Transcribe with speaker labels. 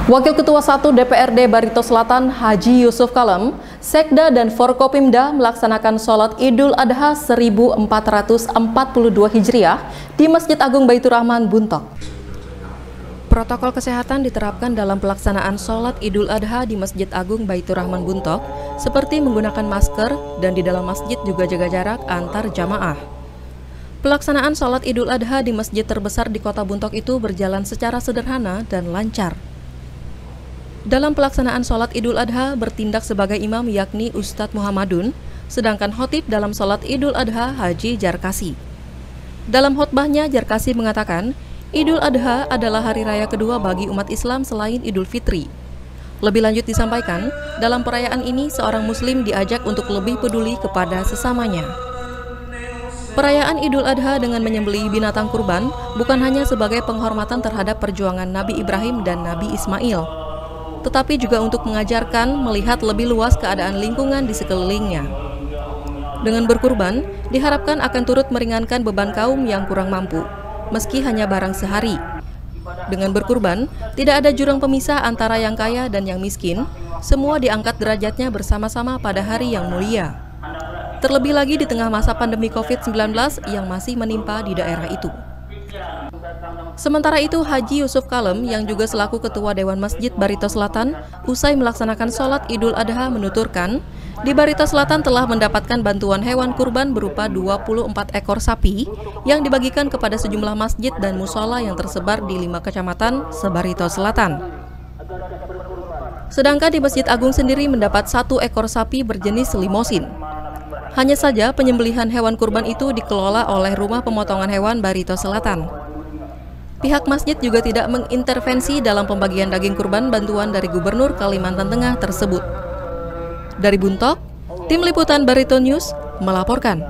Speaker 1: Wakil Ketua 1 DPRD Barito Selatan Haji Yusuf Kalem, Sekda dan Forkopimda melaksanakan sholat Idul Adha 1442 Hijriah di Masjid Agung Baitur Rahman, Buntok. Protokol kesehatan diterapkan dalam pelaksanaan sholat Idul Adha di Masjid Agung Baitur Rahman, Buntok, seperti menggunakan masker dan di dalam masjid juga jaga jarak antar jamaah. Pelaksanaan sholat Idul Adha di masjid terbesar di kota Buntok itu berjalan secara sederhana dan lancar. Dalam pelaksanaan sholat Idul Adha bertindak sebagai imam yakni Ustadz Muhammadun, sedangkan khotib dalam sholat Idul Adha Haji Jarkasi. Dalam khotbahnya, Jarkasi mengatakan, Idul Adha adalah hari raya kedua bagi umat Islam selain Idul Fitri. Lebih lanjut disampaikan, dalam perayaan ini seorang muslim diajak untuk lebih peduli kepada sesamanya. Perayaan Idul Adha dengan menyembelih binatang kurban bukan hanya sebagai penghormatan terhadap perjuangan Nabi Ibrahim dan Nabi Ismail, tetapi juga untuk mengajarkan melihat lebih luas keadaan lingkungan di sekelilingnya. Dengan berkurban, diharapkan akan turut meringankan beban kaum yang kurang mampu, meski hanya barang sehari. Dengan berkurban, tidak ada jurang pemisah antara yang kaya dan yang miskin, semua diangkat derajatnya bersama-sama pada hari yang mulia. Terlebih lagi di tengah masa pandemi COVID-19 yang masih menimpa di daerah itu. Sementara itu, Haji Yusuf Kalem yang juga selaku Ketua Dewan Masjid Barito Selatan usai melaksanakan sholat Idul Adha menuturkan, di Barito Selatan telah mendapatkan bantuan hewan kurban berupa 24 ekor sapi yang dibagikan kepada sejumlah masjid dan musola yang tersebar di 5 kecamatan se-Barito Selatan. Sedangkan di Masjid Agung sendiri mendapat 1 ekor sapi berjenis limosin. Hanya saja penyembelihan hewan kurban itu dikelola oleh Rumah Pemotongan Hewan Barito Selatan. Pihak masjid juga tidak mengintervensi dalam pembagian daging kurban bantuan dari Gubernur Kalimantan Tengah tersebut. Dari Buntok, Tim Liputan Barito News melaporkan.